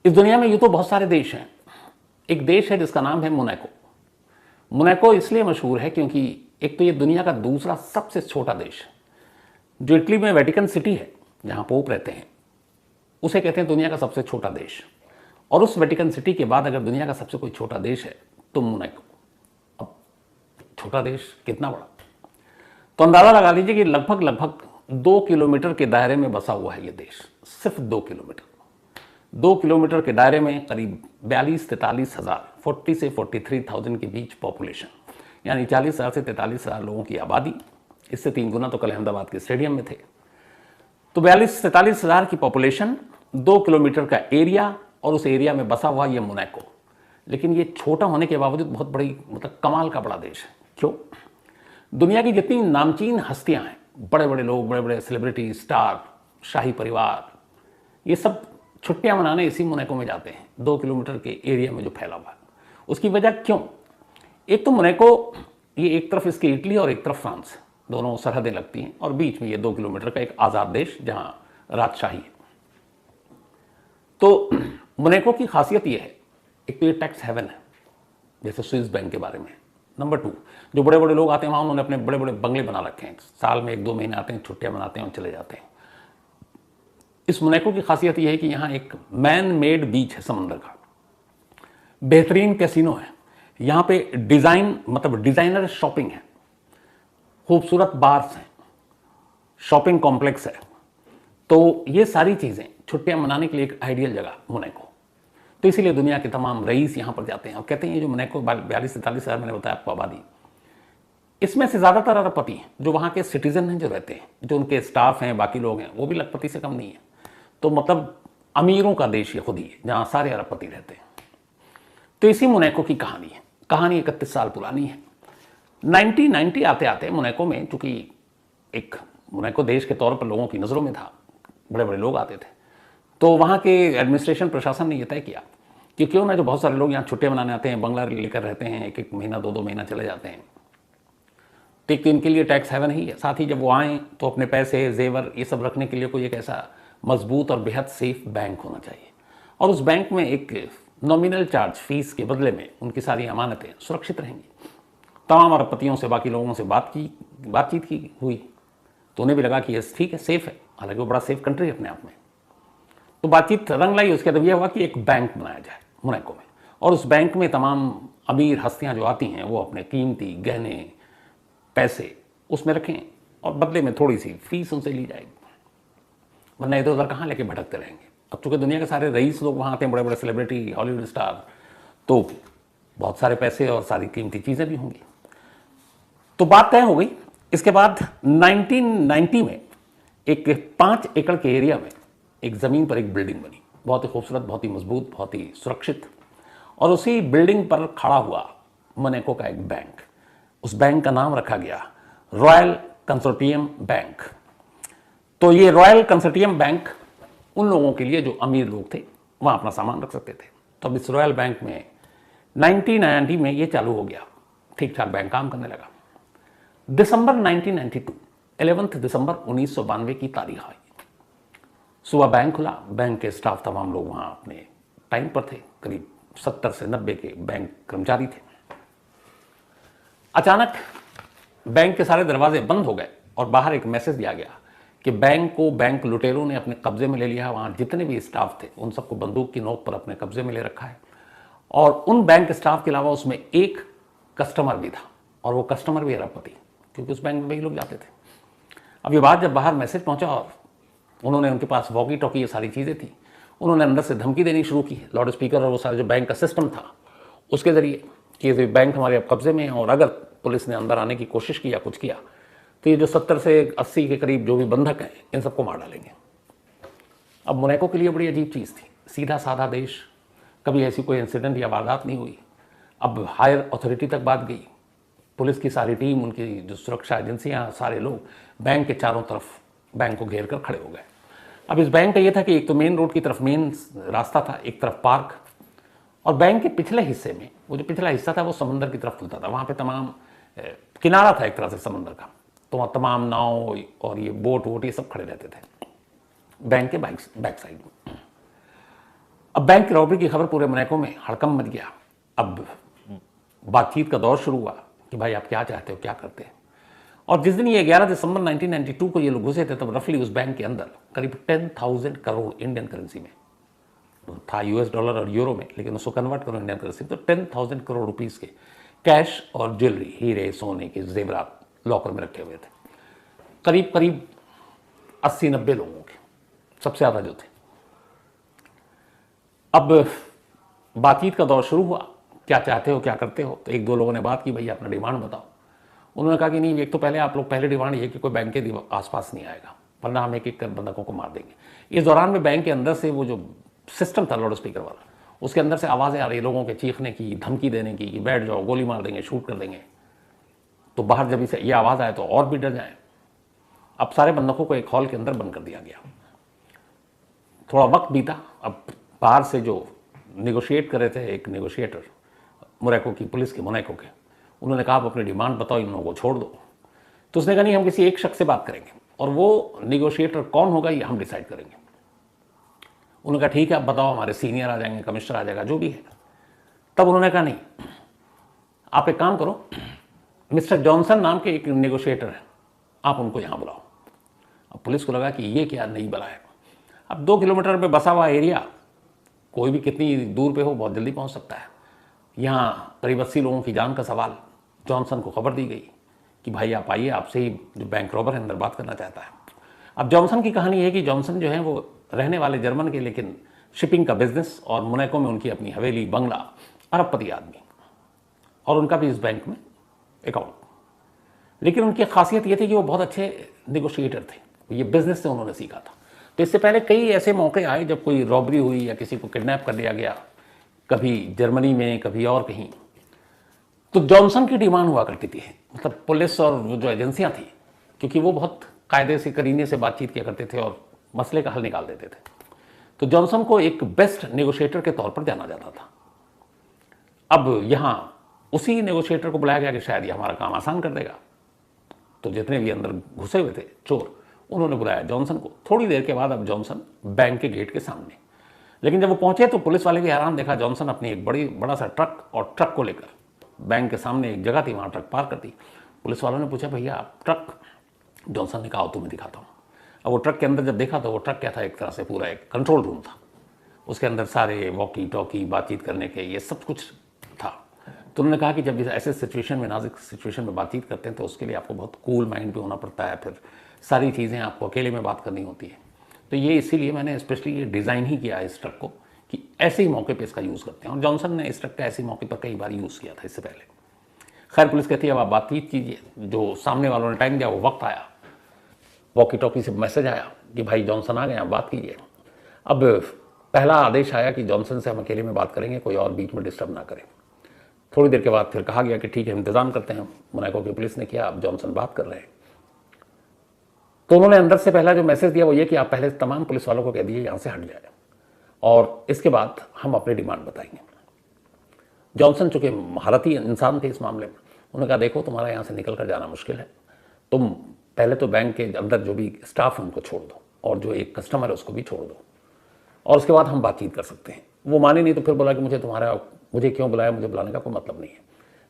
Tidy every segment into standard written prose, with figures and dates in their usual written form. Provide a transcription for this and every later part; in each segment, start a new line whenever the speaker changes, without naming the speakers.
इस दुनिया में यूँ तो बहुत सारे देश हैं। एक देश है जिसका नाम है मोनाको। मोनाको इसलिए मशहूर है क्योंकि एक तो ये दुनिया का दूसरा सबसे छोटा देश है। जो इटली में वेटिकन सिटी है जहाँ पोप रहते हैं, उसे कहते हैं दुनिया का सबसे छोटा देश। और उस वेटिकन सिटी के बाद अगर दुनिया का सबसे कोई छोटा देश है तो मोनाको। अब छोटा देश कितना बड़ा, तो अंदाज़ा लगा लीजिए कि लगभग 2 किलोमीटर के दायरे में बसा हुआ है ये देश। सिर्फ 2 किलोमीटर। 2 किलोमीटर के दायरे में करीब 42-43 हज़ार 40 से 43,000 के बीच पॉपुलेशन, यानी 40,000 से 43,000 लोगों की आबादी। इससे 3 गुना तो कल अहमदाबाद के स्टेडियम में थे। तो 42-43 हज़ार की पॉपुलेशन, 2 किलोमीटर का एरिया, और उस एरिया में बसा हुआ ये मोनाको। लेकिन ये छोटा होने के बावजूद बहुत बड़ी कमाल का बड़ा देश है। क्यों? दुनिया की जितनी नामचीन हस्तियां हैं, बड़े बड़े लोग, बड़े बड़े सेलिब्रिटी, स्टार, शाही परिवार, ये सब छुट्टियां मनाने इसी मोनाको में जाते हैं, 2 किलोमीटर के एरिया में जो फैला हुआ है। उसकी वजह क्यों? एक तो मोनाको, ये एक तरफ इसकी इटली और एक तरफ फ्रांस, दोनों सरहदें लगती हैं, और बीच में ये 2 किलोमीटर का एक आज़ाद देश जहां राजशाही है। तो मोनाको की खासियत ये है, एक तो ये टैक्स हेवन है, जैसे स्विस बैंक के बारे में। नंबर 2, जो बड़े बड़े लोग आते हैं वहाँ उन्होंने अपने बड़े बड़े बंगले बना रखे हैं। साल में 1-2 महीने आते हैं, छुट्टियाँ मनाते हैं और चले जाते हैं। इस मोनाको की खासियत यह है कि यहाँ एक मैन मेड बीच है समंदर का, बेहतरीन कैसीनो है, यहाँ पे डिज़ाइनर शॉपिंग है, खूबसूरत बार्स हैं, शॉपिंग कॉम्प्लेक्स है। तो ये सारी चीज़ें छुट्टियाँ मनाने के लिए एक आइडियल जगह मोनाको। तो इसीलिए दुनिया के तमाम रईस यहाँ पर जाते हैं और कहते हैं ये जो मोनाको 42-43 हज़ार मैंने बताया आपको आबादी, इसमें से ज़्यादातर अरबपति हैं, जो वहाँ के सिटीजन हैं, जो रहते हैं, जो उनके स्टाफ हैं, बाकी लोग हैं, वो भी लखपति से कम नहीं है। तो अमीरों का देश ये खुद ही है, जहाँ सारे अरबपति रहते हैं। तो इसी मोनाको की कहानी है। कहानी 31 साल पुरानी है। 1990 आते आते मोनाको में, चूँकि एक मोनाको देश के तौर पर लोगों की नज़रों में था, बड़े बड़े लोग आते थे, तो वहाँ के एडमिनिस्ट्रेशन प्रशासन ने यह तय किया कि क्यों ना, जो बहुत सारे लोग यहाँ छुट्टियाँ मनाने आते हैं, बंगला लेकर रहते हैं, 1-1 महीना 2-2 महीना चले जाते हैं, तो एक तो इनके लिए टैक्स हेवन ही है। साथ ही जब वो आएँ तो अपने पैसे, जेवर, ये सब रखने के लिए कोई एक ऐसा मजबूत और बेहद सेफ बैंक होना चाहिए। और उस बैंक में एक नॉमिनल चार्ज फीस के बदले में उनकी सारी अमानतें सुरक्षित रहेंगी। तमाम अरबपतियों से, बाकी लोगों से बातचीत की हुई, तो उन्हें भी लगा कि ये ठीक है, सेफ़ है। हालांकि वो बड़ा सेफ कंट्री है अपने आप में। तो बातचीत रंग लाई। उसके बाद यह हुआ कि एक बैंक बनाया जाए मोनाको में, और उस बैंक में तमाम अमीर हस्तियां जो आती हैं वो अपने कीमती गहने, पैसे उसमें रखें और बदले में थोड़ी सी फीस उनसे ली जाएगी, वरना इधर उधर कहाँ लेके भटकते रहेंगे। अब चूँकि दुनिया के सारे रईस लोग वहाँ आते हैं, बड़े बड़े सेलिब्रिटी, हॉलीवुड स्टार, तो बहुत सारे पैसे और सारी कीमती चीज़ें भी होंगी। तो बात तय हो गई। इसके बाद 1990 में एक 5 एकड़ के एरिया में एक ज़मीन पर एक बिल्डिंग बनी, बहुत ही खूबसूरत, बहुत ही मजबूत, बहुत ही सुरक्षित। और उसी बिल्डिंग पर खड़ा हुआ मोनाको का एक बैंक। उस बैंक का नाम रखा गया रॉयल कंसोर्टियम बैंक। तो ये रॉयल कंसोर्टियम बैंक उन लोगों के लिए जो अमीर लोग थे, वहाँ अपना सामान रख सकते थे। तो अब इस रॉयल बैंक में 1990 में ये चालू हो गया, ठीक ठाक बैंक काम करने लगा। दिसंबर 1992, 11 दिसंबर 1992 की तारीख आई। सुबह बैंक खुला, बैंक के स्टाफ तमाम लोग वहाँ अपने टाइम पर थे, करीब 70 से 90 के बैंक कर्मचारी थे। अचानक बैंक के सारे दरवाजे बंद हो गए और बाहर एक मैसेज दिया गया कि बैंक लुटेरों ने अपने कब्जे में ले लिया है। वहाँ जितने भी स्टाफ थे उन सबको बंदूक की नोक पर अपने कब्जे में ले रखा है, और उन बैंक स्टाफ के अलावा उसमें एक कस्टमर भी था, और वो कस्टमर भी अरबपति, क्योंकि उस बैंक में वही लोग जाते थे। अब ये बात जब बाहर मैसेज पहुंचा और उन्होंने, उनके पास वॉकी टॉकी ये सारी चीज़ें थी, उन्होंने अंदर से धमकी देनी शुरू की, लाउड स्पीकर और वो सारे जो बैंक का सिस्टम था उसके ज़रिए, कि ये बैंक हमारे अब कब्जे में है, और अगर पुलिस ने अंदर आने की कोशिश की या कुछ किया तो ये जो 70 से 80 के करीब जो भी बंधक हैं इन सबको मार डालेंगे। अब मोनाको के लिए बड़ी अजीब चीज़ थी, सीधा साधा देश, कभी ऐसी कोई इंसिडेंट या वारदात नहीं हुई। अब हायर अथॉरिटी तक बात गई, पुलिस की सारी टीम, उनकी जो सुरक्षा एजेंसियां, सारे लोग बैंक के चारों तरफ बैंक को घेर कर खड़े हो गए। अब इस बैंक का ये था कि एक तो मेन रोड की तरफ मेन रास्ता था, एक तरफ पार्क, और बैंक के पिछले हिस्से में, वो जो पिछला हिस्सा था वो समंदर की तरफ खुलता था। वहाँ पे तमाम किनारा था एक तरह से समंदर का, तो वहाँ तमाम नाव और ये बोट वोट ये सब खड़े रहते थे बैंक के बैक साइड में। अब अब बैंक रॉबरी की खबर पूरे मोनाको में हड़कंप मच गया। अब बातचीत का दौर शुरू हुआ कि भाई आप क्या चाहते हो, क्या करते हैं। और जिस दिन ये 11 दिसंबर 1992 को ये लोग घुसे थे, तब रफली उस बैंक के अंदर करीब 10,000 करोड़ इंडियन करेंसी में था, यूएस डॉलर और यूरो में, लेकिन उसको कन्वर्ट करो इंडियन करेंसी तो 10,000 करोड़ रुपीस के कैश और ज्वेलरी, हीरे सोने के जेवरात लॉकर में रखे हुए थे। करीब करीब 80-90 लोगों के, सबसे ज़्यादा जो थे। अब बातचीत का दौर शुरू हुआ, क्या चाहते हो, क्या करते हो। तो एक दो लोगों ने बात की, भाई अपना डिमांड बताओ। उन्होंने कहा कि नहीं, एक तो पहले आप लोग, पहले डिमांड ये कि कोई बैंक के आसपास नहीं आएगा, वरना हम एक एक कर बंदकों को मार देंगे। इस दौरान में बैंक के अंदर से वो जो सिस्टम था लाउड स्पीकर वाला, उसके अंदर से आवाज़ें आ रही लोगों के चीखने की, धमकी देने की कि बैठ जाओ, गोली मार देंगे, शूट कर देंगे। तो बाहर जब इसे ये आवाज़ आए तो और भी डर जाए। अब सारे बंदकों को एक हॉल के अंदर बंद कर दिया गया। थोड़ा वक्त बीता। अब बाहर से जो निगोशिएट कर रहे थे, एक निगोशिएटर मोनाको की, पुलिस के मोनाको के, उन्होंने कहा आप अपनी डिमांड बताओ, इन लोगों को छोड़ दो। तो उसने कहा नहीं, हम किसी एक शख्स से बात करेंगे और वो निगोशिएटर कौन होगा ये हम डिसाइड करेंगे। उन्होंने कहा ठीक है, आप बताओ, हमारे सीनियर आ जाएंगे, कमिश्नर आ जाएगा, जो भी है। तब उन्होंने कहा नहीं, आप एक काम करो, मिस्टर जॉनसन नाम के एक नेगोशिएटर है, आप उनको यहाँ बुलाओ। अब पुलिस को लगा कि ये क्या नई बला है। अब 2 किलोमीटर में बसा हुआ एरिया, कोई भी कितनी दूर पे हो बहुत जल्दी पहुँच सकता है। यहाँ करीब 80 लोगों की जान का सवाल। जॉनसन को खबर दी गई कि भाई आप आइए, आपसे ही जो बैंक रॉबर है अंदर बात करना चाहता है। अब जॉनसन की कहानी है कि जॉनसन जो है वो रहने वाले जर्मन के, लेकिन शिपिंग का बिजनेस और मोनाको में उनकी अपनी हवेली, बंगला, अरबपति आदमी, और उनका भी इस बैंक में अकाउंट। लेकिन उनकी खासियत ये थी कि वो बहुत अच्छे नेगोशिएटर थे, ये बिजनेस से उन्होंने सीखा था। तो इससे पहले कई ऐसे मौके आए जब कोई रॉबरी हुई या किसी को किडनैप कर लिया गया, कभी जर्मनी में, कभी और कहीं। तो जॉनसन की डिमांड हुआ करती थी, मतलब पुलिस और वो जो एजेंसियां थी, क्योंकि वो बहुत कायदे से, करीने से बातचीत किया करते थे और मसले का हल निकाल देते थे। तो जॉनसन को एक बेस्ट नेगोशिएटर के तौर पर जाना जाता था। अब यहाँ उसी नेगोशिएटर को बुलाया गया कि शायद ये हमारा काम आसान कर देगा। तो जितने भी अंदर घुसे हुए थे चोर, उन्होंने बुलाया जॉनसन को। थोड़ी देर के बाद अब जॉनसन बैंक के गेट के सामने, लेकिन जब वो पहुंचे तो पुलिस वाले भी हैरान, देखा जॉनसन अपनी एक बड़ा सा ट्रक, और ट्रक को लेकर बैंक के सामने एक जगह थी, वहाँ ट्रक पार कर दी। पुलिस वालों ने पूछा भैया आप ट्रक? जॉनसन ने कहा तुम्हें दिखाता हूँ। अब वो ट्रक के अंदर जब देखा तो वो ट्रक क्या था, एक तरह से पूरा एक कंट्रोल रूम था। उसके अंदर सारे वॉकी टॉकी, बातचीत करने के, ये सब कुछ था। तो उन्होंने कहा कि जब ऐसे सिचुएशन में, नाजुक सिचुएशन में बातचीत करते हैं तो उसके लिए आपको बहुत कूल माइंड भी होना पड़ता है, फिर सारी चीज़ें आपको अकेले में बात करनी होती है। तो ये इसीलिए मैंने स्पेशली ये डिज़ाइन ही किया है इस ट्रक को कि ऐसे ही मौके पे इसका यूज़ करते हैं। और जॉनसन ने इस ट्रक का ऐसे मौके पर कई बार यूज़ किया था इससे पहले। खैर पुलिस कहती है अब आप बातचीत कीजिए। जो सामने वालों ने टाइम दिया वो वक्त आया, वॉकी टॉकी से मैसेज आया कि भाई जॉनसन आ गए, आप बात कीजिए। अब पहला आदेश आया कि जॉनसन से हम अकेले में बात करेंगे, कोई और बीच में डिस्टर्ब ना करे। थोड़ी देर के बाद फिर कहा गया कि ठीक है इंतज़ाम करते हैं। मोनाको की पुलिस ने किया, अब जॉनसन बात कर रहे हैं। तो उन्होंने अंदर से पहला जो मैसेज दिया वो ये कि आप पहले तमाम पुलिस वालों को कह दिए यहाँ से हट जाए और इसके बाद हम अपनी डिमांड बताएंगे। जॉनसन चूंकि महारथी इंसान थे इस मामले में, उन्होंने कहा देखो तुम्हारा यहाँ से निकल कर जाना मुश्किल है, तुम पहले तो बैंक के अंदर जो भी स्टाफ है उनको छोड़ दो और जो एक कस्टमर है उसको भी छोड़ दो, और उसके बाद हम बातचीत कर सकते हैं। वो माने नहीं तो फिर बोला कि मुझे क्यों बुलाया, मुझे बुलाने का कोई मतलब नहीं है।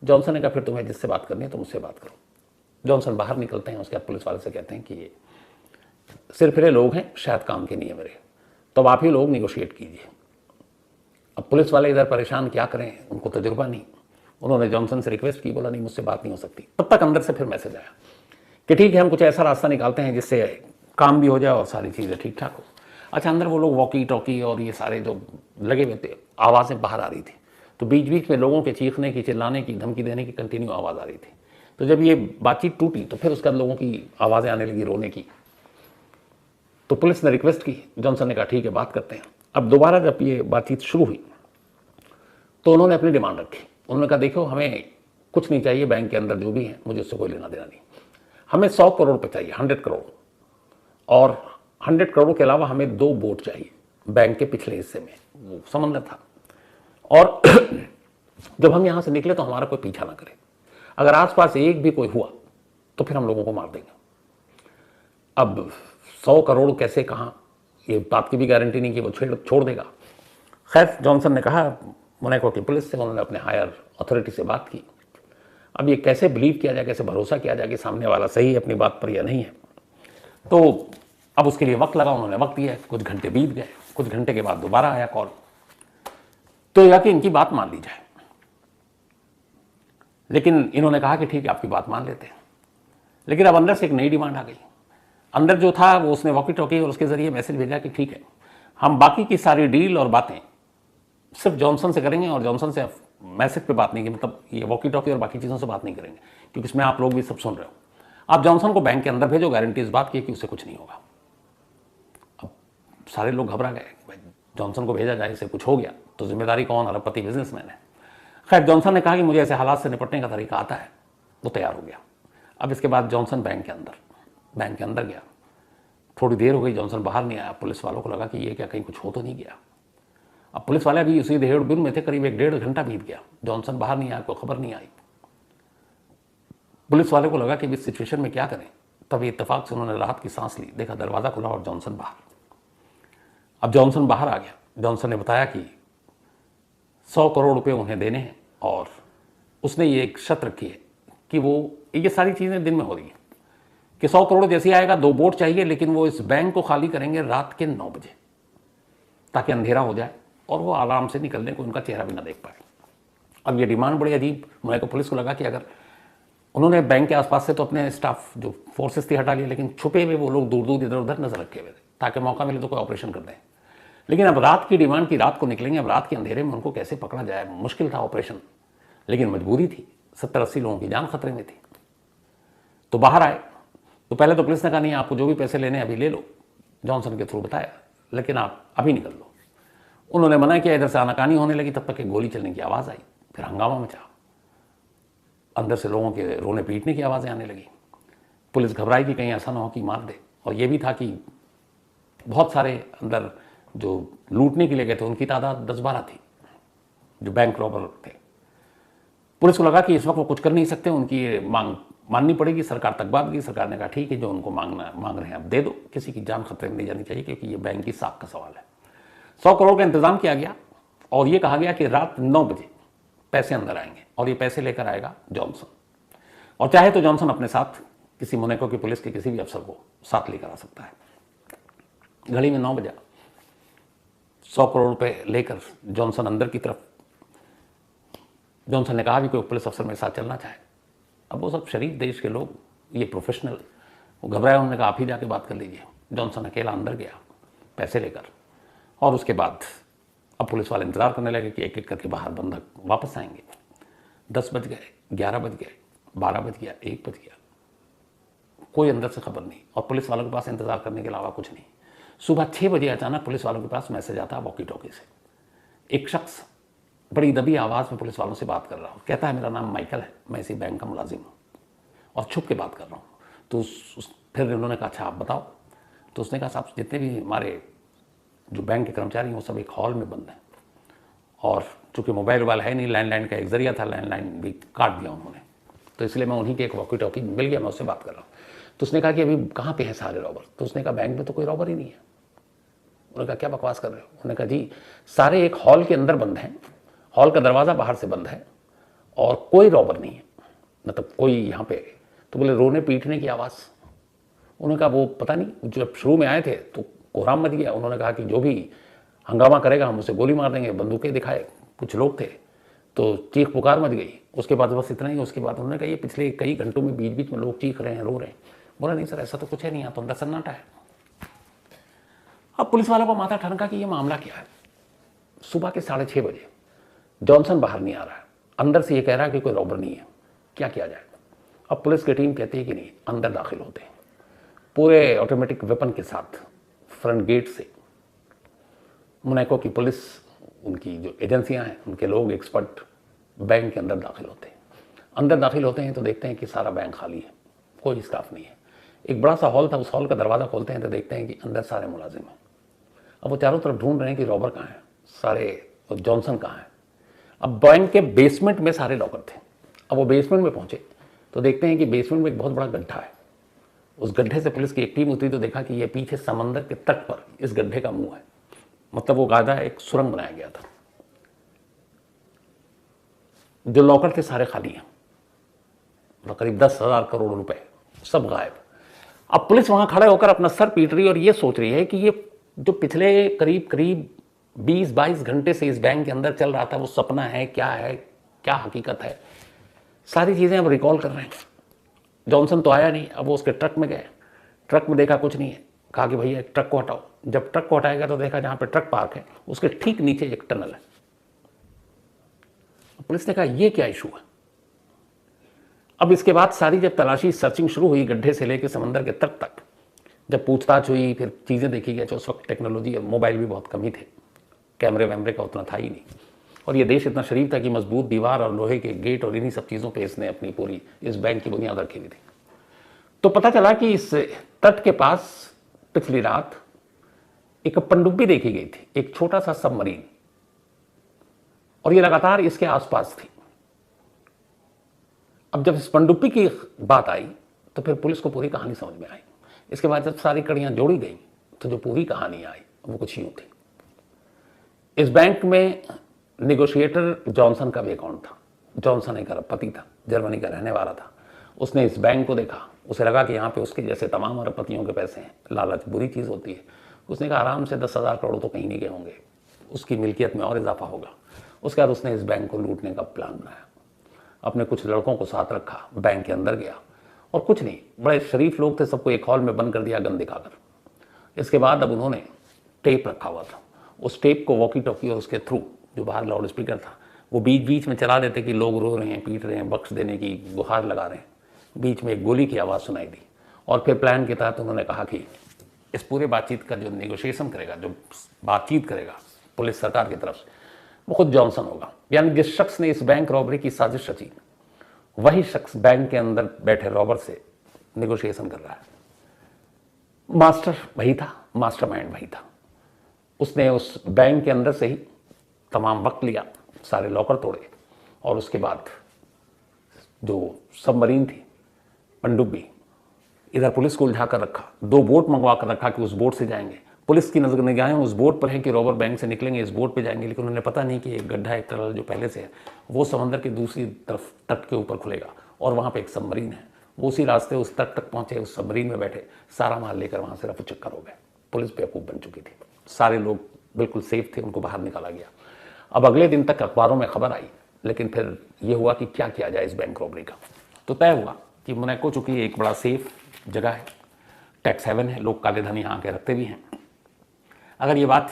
जॉनसन ने कहा फिर तुम्हें जिससे बात करनी है तुम उससे बात करो। जॉनसन बाहर निकलते हैं, उसके बाद पुलिस वाले से कहते हैं कि ये सिरफिरे लोग हैं, शायद काम के नहीं है मेरे, तो अब आप ही लोग निगोशिएट कीजिए। अब पुलिस वाले इधर परेशान, क्या करें, उनको तजुर्बा नहीं। उन्होंने जॉनसन से रिक्वेस्ट की, बोला नहीं मुझसे बात नहीं हो सकती। तब तक अंदर से फिर मैसेज आया कि ठीक है हम कुछ ऐसा रास्ता निकालते हैं जिससे काम भी हो जाए और सारी चीज़ें ठीक ठाक हो। अच्छा, अंदर वो लोग वॉकी टॉकी और ये सारे जो लगे हुए थे, आवाज़ें बाहर आ रही थी, तो बीच बीच में लोगों के चीखने की, चिल्लाने की, धमकी देने की कंटिन्यू आवाज़ आ रही थी। तो जब ये बातचीत टूटी तो फिर उसके बाद लोगों की आवाज़ें आने लगी, रोने की। तो पुलिस ने रिक्वेस्ट की, जॉनसन ने कहा ठीक है बात करते हैं। अब दोबारा जब ये बातचीत शुरू हुई तो उन्होंने अपनी डिमांड रखी। उन्होंने कहा देखो हमें कुछ नहीं चाहिए, बैंक के अंदर जो भी है मुझे उससे कोई लेना देना नहीं, हमें 100 करोड़ रुपये चाहिए, 100 करोड़, और 100 करोड़ के अलावा हमें 2 बोट चाहिए बैंक के पिछले हिस्से में, वो समंदर था, और जब हम यहाँ से निकले तो हमारा कोई पीछा ना करे, अगर आसपास एक भी कोई हुआ तो फिर हम लोगों को मार देंगे। अब 100 करोड़ कैसे, कहाँ, ये बात की भी गारंटी नहीं कि वो छोड़ देगा। खैर जॉनसन ने कहा मोनाको की पुलिस से, उन्होंने अपने हायर अथॉरिटी से बात की। अब ये कैसे बिलीव किया जाए, कैसे भरोसा किया जाए कि सामने वाला सही है अपनी बात पर या नहीं है। तो अब उसके लिए वक्त लगा, उन्होंने वक्त दिया, कुछ घंटे बीत गए। कुछ घंटे के बाद दोबारा आया कॉल, तो यह कि इनकी बात मान ली जाए। लेकिन इन्होंने कहा कि ठीक है आपकी बात मान लेते हैं। लेकिन अब अंदर से एक नई डिमांड आ गई। अंदर जो था वो उसने वॉकी टॉकी और उसके जरिए मैसेज भेजा कि ठीक है हम बाकी की सारी डील और बातें सिर्फ जॉनसन से करेंगे और जॉनसन से मैसेज पे बात नहीं की, मतलब ये वॉकी टॉकी और बाकी चीज़ों से बात नहीं करेंगे, क्योंकि इसमें आप लोग भी सब सुन रहे हो। आप जॉनसन को बैंक के अंदर भेजो, गारंटी इस बात की कि उसे कुछ नहीं होगा। अब सारे लोग घबरा गए, भाई जॉनसन को भेजा जाए, इसे कुछ हो गया तो जिम्मेदारी कौन, अरबपति बिजनेसमैन है। खैर जॉनसन ने कहा कि मुझे ऐसे हालात से निपटने का तरीका आता है, वो तैयार हो गया। अब इसके बाद जॉनसन बैंक के अंदर गया। थोड़ी देर हो गई, जॉनसन बाहर नहीं आया। पुलिस वालों को लगा कि ये क्या कहीं कुछ हो तो नहीं गया। अब पुलिस वाले अभी उसी देहड़बिन में थे, करीब 1-1.5 घंटा बीत गया, जॉनसन बाहर नहीं आया, कोई खबर नहीं आई। पुलिस वाले को लगा कि इस सिचुएशन में क्या करें। तभी इत्तेफाक से उन्होंने राहत की सांस ली, देखा दरवाज़ा खुला और जॉनसन बाहर। अब जॉनसन बाहर आ गया। जॉनसन ने बताया कि 100 करोड़ रुपए उन्हें देने हैं और उसने ये एक शर्त रखी है कि वो ये सारी चीज़ें दिन में हो रही हैं कि 100 करोड़ जैसे आएगा 2 बोट चाहिए, लेकिन वो इस बैंक को खाली करेंगे रात के 9 बजे, ताकि अंधेरा हो जाए और वो आराम से निकलने को उनका चेहरा भी ना देख पाए। अब ये डिमांड बड़ी अजीब। मुझे पुलिस को लगा कि अगर उन्होंने बैंक के आसपास से तो अपने स्टाफ जो फोर्सेस थी हटा लिए, लेकिन छुपे हुए वो लोग दूर दूर इधर उधर नजर रखे हुए थे ताकि मौका मिले तो कोई ऑपरेशन कर दें। लेकिन अब रात की डिमांड की, रात को निकलेंगे, अब रात के अंधेरे में उनको कैसे पकड़ा जाए, मुश्किल था ऑपरेशन, लेकिन मजबूरी थी। 70-80 लोगों की जान खतरे में थी। तो बाहर आए तो पहले तो पुलिस ने कहा नहीं आपको जो भी पैसे लेने अभी ले लो, जॉनसन के थ्रू बताया, लेकिन आप अभी निकल लो। उन्होंने मना किया। इधर से आनाकानी होने लगी, तब तक एक गोली चलने की आवाज़ आई, फिर हंगामा मचा, अंदर से लोगों के रोने पीटने की आवाज़ें आने लगी। पुलिस घबराई कि कहीं ऐसा ना हो कि मार दे। और ये भी था कि बहुत सारे अंदर जो लूटने के लिए गए थे उनकी तादाद 10-12 थी, जो बैंक रॉबर थे। पुलिस को लगा कि इस वक्त वो कुछ कर नहीं सकते, उनकी मांग माननी पड़ेगी। सरकार तक बात की। सरकार ने कहा ठीक है जो उनको मांग रहे हैं अब दे दो, किसी की जान खतरे में नहीं जानी चाहिए, क्योंकि ये बैंक की साख का सवाल है। 100 करोड़ का इंतजाम किया गया और ये कहा गया कि रात 9 बजे पैसे अंदर आएंगे और ये पैसे लेकर आएगा जॉनसन, और चाहे तो जॉनसन अपने साथ किसी मोनाको की पुलिस के किसी भी अफसर को साथ लेकर आ सकता है। घड़ी में 9 बजा। 100 करोड़ रुपए लेकर जॉनसन अंदर की तरफ। जॉनसन ने कहा भी कोई पुलिस अफसर मेरे साथ चलना चाहे। अब वो सब शरीफ देश के लोग, ये प्रोफेशनल, वो घबराए। उन्होंने कहा आप ही जाके बात कर लीजिए। जॉनसन अकेला अंदर गया पैसे लेकर, और उसके बाद अब पुलिस वाले इंतजार करने लगे कि एक एक करके बाहर बंधक वापस आएंगे। 10 बज गए, 11 बज गए, 12 बज गया, 1 बज गया, कोई अंदर से खबर नहीं, और पुलिस वालों के पास इंतजार करने के अलावा कुछ नहीं। सुबह 6 बजे अचानक पुलिस वालों के पास मैसेज आता है वॉकी टॉकी से। एक शख्स बड़ी दबी आवाज़ में पुलिस वालों से बात कर रहा हूँ, कहता है मेरा नाम माइकल है, मैं इसी बैंक का मुलाजिम हूँ और छुप के बात कर रहा हूँ। तो फिर उन्होंने कहा अच्छा आप बताओ। तो उसने कहा साहब जितने भी हमारे जो बैंक के कर्मचारी हैं वो सब एक हॉल में बंद हैं, और चूँकि मोबाइल है नहीं, लैंडलाइन का एक जरिया था, लैंडलाइन भी काट दिया उन्होंने, तो इसलिए मैं उन्हीं के एक वॉकी टॉकी मिल गया, मैं उससे बात कर रहा हूँ। तो उसने कहा कि अभी कहाँ पे हैं सारे रॉबर? तो उसने कहा बैंक में तो कोई रॉबर ही नहीं है। उन्होंने कहा क्या बकवास कर रहे हो? उन्होंने कहा जी सारे एक हॉल के अंदर बंद हैं, हॉल का दरवाज़ा बाहर से बंद है और कोई रॉबर नहीं है, मतलब कोई यहाँ पे। तो बोले रोने पीटने की आवाज़। उन्होंने कहा वो पता नहीं, जब शुरू में आए थे तो कोहराम मच गया। उन्होंने कहा कि जो भी हंगामा करेगा हम उसे गोली मार देंगे। बंदूकें दिखाए, कुछ लोग थे, तो चीख पुकार मच गई। उसके बाद बस इतना ही। उसके बाद उन्होंने कहा ये पिछले कई घंटों में बीच बीच में लोग चीख रहे हैं, रो रहे हैं। बोला नहीं सर ऐसा तो कुछ है नहीं, यहाँ तो अंदर सन्नाटा है। अब पुलिस वालों को माथा ठनका कि ये मामला क्या है। सुबह के 6:30 बजे जॉनसन बाहर नहीं आ रहा है, अंदर से ये कह रहा है कि कोई रॉबर नहीं है, क्या किया जाए। अब पुलिस की टीम कहती है कि नहीं, अंदर दाखिल होते हैं पूरे ऑटोमेटिक वेपन के साथ, फ्रंट गेट से। मोनाको की पुलिस, उनकी जो एजेंसियां हैं, उनके लोग एक्सपर्ट बैंक के अंदर दाखिल होते हैं। अंदर दाखिल होते हैं तो देखते हैं कि सारा बैंक खाली है, कोई स्टाफ नहीं है। एक बड़ा सा हॉल था, उस हॉल का दरवाज़ा खोलते हैं तो देखते हैं कि अंदर सारे मुलाजिम हैं। अब वो चारों तरफ ढूंढ रहे हैं कि रॉबर कहाँ है, सारे जॉनसन कहाँ है। अब बैंक के बेसमेंट में सारे लॉकर थे। अब वो बेसमेंट में पहुंचे तो देखते हैं कि बेसमेंट में एक बहुत बड़ा गड्ढा है। उस गड्ढे से पुलिस की एक टीम उतरी तो देखा कि ये पीछे समंदर के तट पर इस गड्ढे का मुंह है। मतलब वो कायदा एक सुरंग बनाया गया था। जो लॉकर थे सारे खाली हैं, तो करीब 10,000 करोड़ रुपए सब गायब। अब पुलिस वहां खड़े होकर अपना सर पीट रही है और ये सोच रही है कि ये जो पिछले करीब करीब 20-22 घंटे से इस बैंक के अंदर चल रहा था वो सपना है, क्या हकीकत है। सारी चीजें अब रिकॉल कर रहे हैं। जॉनसन तो आया नहीं, अब वो उसके ट्रक में गए, ट्रक में देखा कुछ नहीं है, कहा कि भैया एक ट्रक को हटाओ। जब ट्रक को हटाएगा तो देखा जहां पे ट्रक पार्क है उसके ठीक नीचे एक टनल है। पुलिस ने कहा ये क्या इशू है। अब इसके बाद सारी जब तलाशी सर्चिंग शुरू हुई गड्ढे से लेकर समंदर के तट तक, जब पूछताछ हुई, फिर चीज़ें देखी गई, तो उस वक्त टेक्नोलॉजी मोबाइल भी बहुत कम ही थे, कैमरे वैमरे का उतना था ही नहीं, और ये देश इतना शरीफ था कि मजबूत दीवार और लोहे के गेट और इन्हीं सब चीज़ों पे इसने अपनी पूरी इस बैंक की बुनियाद रखी हुई थी। तो पता चला कि इस तट के पास पिछली रात एक पनडुब्बी देखी गई थी, एक छोटा सा सबमरीन, और ये लगातार इसके आसपास थी। अब जब इस पनडुब्बी की बात आई तो फिर पुलिस को पूरी कहानी समझ में आई। इसके बाद जब सारी कड़ियां जोड़ी गई तो जो पूरी कहानी आई वो कुछ यूं थी। इस बैंक में नेगोशिएटर जॉनसन का भी अकाउंट था। जॉनसन एक अरबपति था, जर्मनी का रहने वाला था। उसने इस बैंक को देखा, उसे लगा कि यहाँ पे उसके जैसे तमाम अरबपतियों के पैसे हैं, लालच बुरी चीज़ होती है। उसने कहा आराम से 10,000 करोड़ तो कहीं नहीं गए होंगे, उसकी मिल्कियत में और इजाफा होगा। उसके बाद उसने इस बैंक को लूटने का प्लान बनाया, अपने कुछ लड़कों को साथ रखा, बैंक के अंदर गया और कुछ नहीं, बड़े शरीफ लोग थे, सबको एक हॉल में बंद कर दिया गन दिखाकर। इसके बाद अब उन्होंने टेप रखा हुआ था, उस टेप को वॉकी टॉकी और उसके थ्रू जो बाहर लाउड स्पीकर था वो बीच बीच में चला देते कि लोग रो रहे हैं, पीट रहे हैं, बख्श देने की गुहार लगा रहे हैं। बीच में एक गोली की आवाज़ सुनाई दी और फिर प्लान के तहत उन्होंने कहा कि इस पूरे बातचीत का जो नेगोशिएशन करेगा, जो बातचीत करेगा पुलिस सरकार की तरफ से, वो खुद जॉनसन होगा। यानी जिस शख्स ने इस बैंक रॉबरी की साजिश रची वही शख्स बैंक के अंदर बैठे रॉबर से नेगोशिएशन कर रहा है। मास्टर वही था, मास्टरमाइंड वही था। उसने उस बैंक के अंदर से ही तमाम वक्त लिया, सारे लॉकर तोड़े और उसके बाद जो सबमरीन थी, पनडुब्बी, इधर पुलिस को उलझा कर रखा, 2 बोट मंगवा कर रखा कि उस बोट से जाएंगे। पुलिस की नजर निगाहें उस बोट पर है कि रॉबर बैंक से निकलेंगे, इस बोट पे जाएंगे, लेकिन उन्होंने पता नहीं कि एक गड्ढा, एक टनल जो पहले से है वो समंदर की दूसरी तरफ तट के ऊपर खुलेगा और वहाँ पे एक सबमरीन है। वो उसी रास्ते उस तट तक पहुंचे, उस सबमरीन में बैठे, सारा माल लेकर वहाँ से रफू चक्कर हो गए। पुलिस बेवकूफ़ बन चुकी थी, सारे लोग बिल्कुल सेफ थे, उनको बाहर निकाला गया। अब अगले दिन तक अखबारों में खबर आई, लेकिन फिर ये हुआ कि क्या किया जाए इस बैंक रॉबरी का। तो तय हुआ कि मोनाको चूंकि एक बड़ा सेफ जगह है, टैक्स हेवन है, लोग काले धन यहाँ के रखते भी हैं, अगर ये बात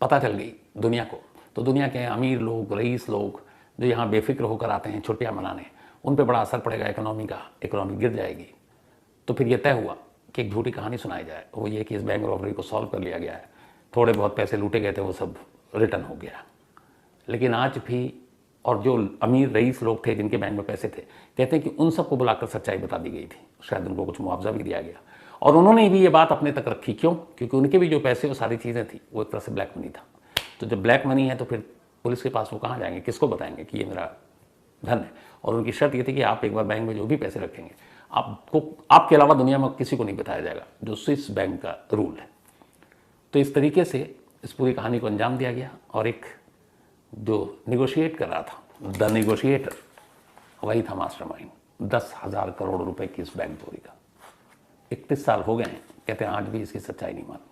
पता चल गई दुनिया को तो दुनिया के अमीर लोग, रईस लोग जो यहाँ बेफिक्र होकर आते हैं छुट्टियाँ मनाने, उन पर बड़ा असर पड़ेगा इकोनॉमी का, इकोनॉमी गिर जाएगी। तो फिर यह तय हुआ कि एक झूठी कहानी सुनाई जाए, वो ये कि इस बैंक रॉबरी को सॉल्व कर लिया गया है, थोड़े बहुत पैसे लूटे गए थे वो सब रिटर्न हो गया। लेकिन आज भी, और जो अमीर रईस लोग थे जिनके बैंक में पैसे थे, कहते हैं कि उन सबको बुलाकर सच्चाई बता दी गई थी, शायद उनको कुछ मुआवजा भी दिया गया और उन्होंने भी ये बात अपने तक रखी। क्यों? क्योंकि उनके भी जो पैसे, वो सारी चीज़ें थी, वो एक तरह से ब्लैक मनी था। तो जब ब्लैक मनी है तो फिर पुलिस के पास वो कहाँ जाएंगे, किसको बताएंगे कि ये मेरा धन है। और उनकी शर्त ये थी कि आप एक बार बैंक में जो भी पैसे रखेंगे आपको, आपके अलावा दुनिया में किसी को नहीं बताया जाएगा, जो स्विस बैंक का रूल है। तो इस तरीके से इस पूरी कहानी को अंजाम दिया गया और एक जो निगोशिएट कर रहा था, द निगोशिएटर, वही था मास्टरमाइंड। 10,000 करोड़ रुपए की इस बैंक चोरी का 31 साल हो गए हैं, कहते हैं आज भी इसकी सच्चाई नहीं मानते।